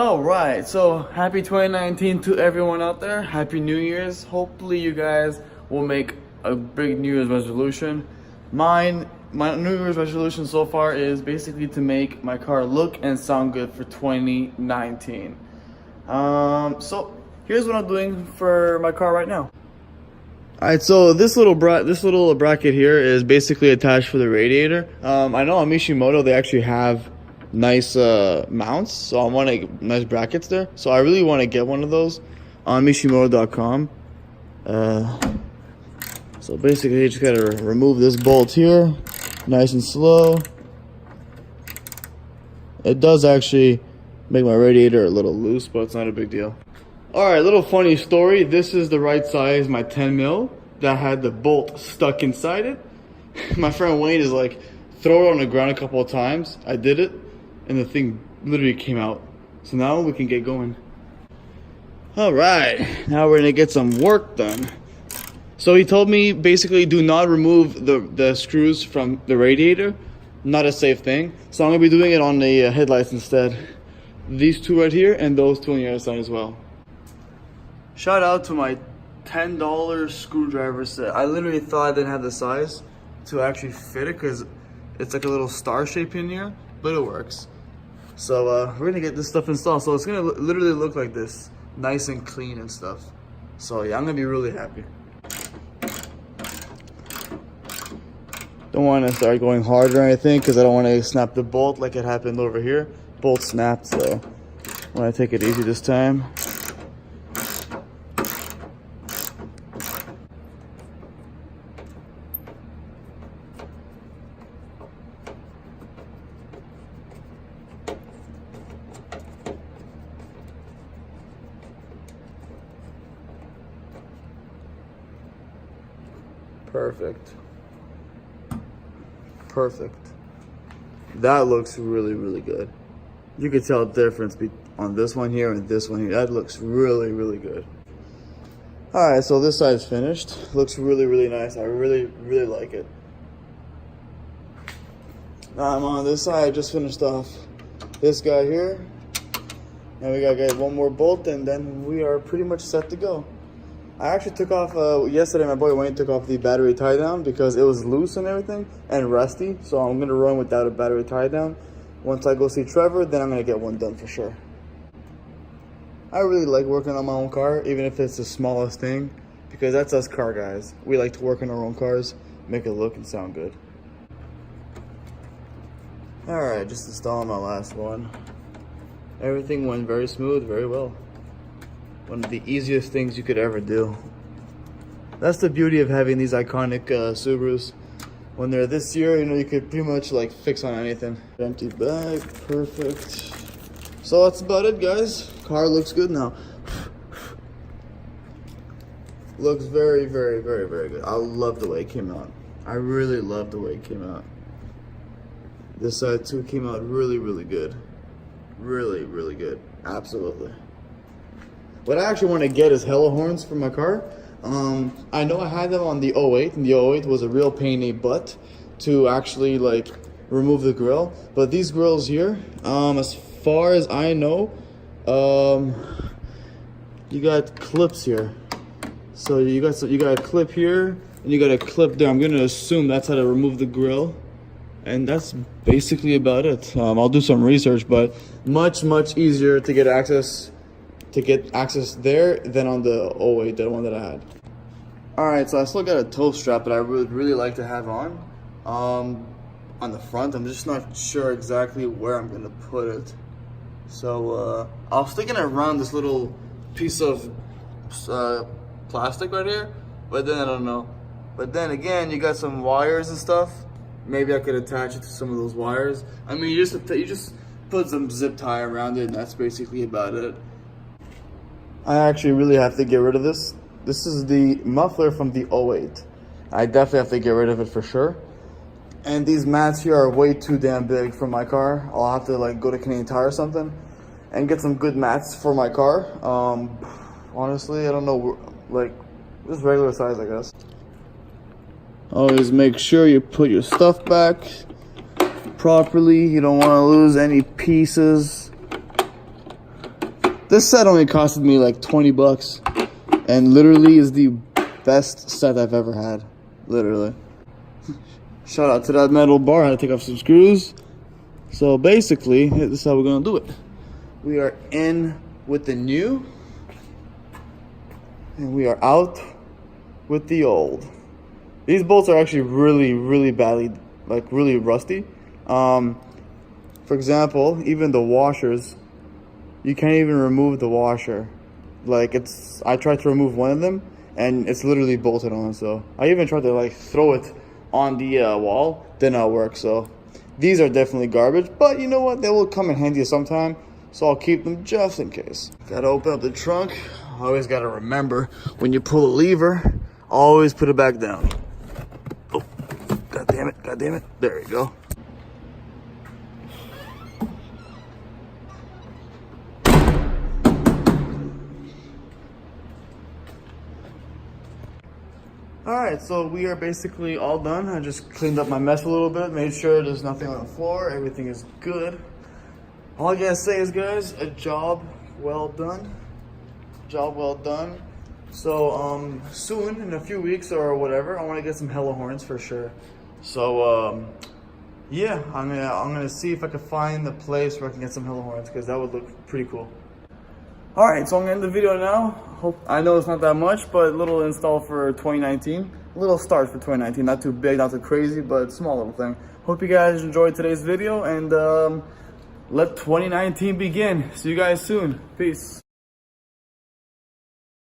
All right, so happy 2019 to everyone out there. Happy New Year's. Hopefully you guys will make a big New Year's resolution. My New Year's resolution so far is basically to make my car look and sound good for 2019. So here's what I'm doing for my car right now. All right, so this little bracket here is basically attached for the radiator. I know on Mishimoto they actually have nice mounts, so I want nice brackets there. So I really want to get one of those on Mishimoto.com. So basically, you just gotta remove this bolt here, nice and slow. It does actually make my radiator a little loose, but it's not a big deal. All right, little funny story. This is the right size, my 10 mil that had the bolt stuck inside it. My friend Wayne is like, throw it on the ground a couple of times. I did it, and the thing literally came out. So now we can get going. All right, now we're gonna get some work done. So he told me basically do not remove the screws from the radiator. Not a safe thing. So I'm gonna be doing it on the headlights instead. These two right here and those two on the other side as well. Shout out to my $10 screwdriver set. I literally thought I didn't have the size to actually fit it because it's like a little star shape in here, but it works. So we're gonna get this stuff installed. So it's gonna literally look like this, nice and clean and stuff. So yeah, I'm gonna be really happy. Don't want to start going hard or anything because I don't want to snap the bolt like it happened over here. Bolt snapped, so I want to take it easy this time. Perfect. Perfect. That looks really, really good. You can tell the difference on this one here and this one here. That looks really, really good. All right, so this side's finished. Looks really, really nice. I really, really like it. Now I'm on this side. I just finished off this guy here. Now we gotta get one more bolt and then we are pretty much set to go. I actually took off, yesterday my boy Wayne took off the battery tie down because it was loose and everything and rusty. So I'm gonna run without a battery tie down. Once I go see Trevor, then I'm gonna get one done for sure. I really like working on my own car, even if it's the smallest thing, because that's us car guys. We like to work on our own cars, make it look and sound good. All right, just installing my last one. Everything went very smooth, very well. One of the easiest things you could ever do. That's the beauty of having these iconic Subarus. When they're this year, you know, you could pretty much like fix on anything. Empty bag, perfect. So that's about it, guys. Car looks good now. Looks very, very, very, very good. I love the way it came out. I really love the way it came out. This side too came out really, really good. Really, really good. Absolutely. What I actually want to get is hella horns for my car. I know I had them on the 08, and the 08 was a real pain in the butt to actually like remove the grill. But these grills here, as far as I know, you got clips here. So you got a clip here, and you got a clip there. I'm gonna assume that's how to remove the grill, and that's basically about it. I'll do some research, but much easier to get access there than on the 08, the one that I had. All right, so I still got a toe strap that I would really like to have on the front. I'm just not sure exactly where I'm gonna put it. So I was thinking around this little piece of plastic right here, but then I don't know. But then again, you got some wires and stuff. Maybe I could attach it to some of those wires. I mean, you just put some zip tie around it, and that's basically about it. I actually really have to get rid of this. This is the muffler from the 08. I definitely have to get rid of it for sure. And these mats here are way too damn big for my car. I'll have to like go to Canadian Tire or something and get some good mats for my car. Honestly, I don't know, like just regular size, I guess. Always make sure you put your stuff back properly. You don't want to lose any pieces. This set only costed me like 20 bucks. And literally is the best set I've ever had. Literally. Shout out to that metal bar. I had to take off some screws. So basically, this is how we're gonna do it. We are in with the new, and we are out with the old. These bolts are actually really badly, like really rusty. For example, even the washers, you can't even remove the washer. Like I tried to remove one of them and it's literally bolted on. So I even tried to like throw it on the wall, did not work. So these are definitely garbage, but you know what? They will come in handy sometime. So I'll keep them just in case. Gotta open up the trunk. Always gotta remember when you pull a lever, always put it back down. Oh, god damn it. There you go. Alright, so we are basically all done. I just cleaned up my mess a little bit, made sure there's nothing on the floor, everything is good. All I gotta say is, guys, a job well done. Job well done. So, soon, in a few weeks or whatever, I want to get some Hella horns for sure. So, yeah, I'm gonna see if I can find a place where I can get some Hella horns, because that would look pretty cool. Alright, so I'm gonna end the video now. I know it's not that much, but a little install for 2019. A little start for 2019. Not too big, not too crazy, but small little thing. Hope you guys enjoyed today's video, and let 2019 begin. See you guys soon. Peace.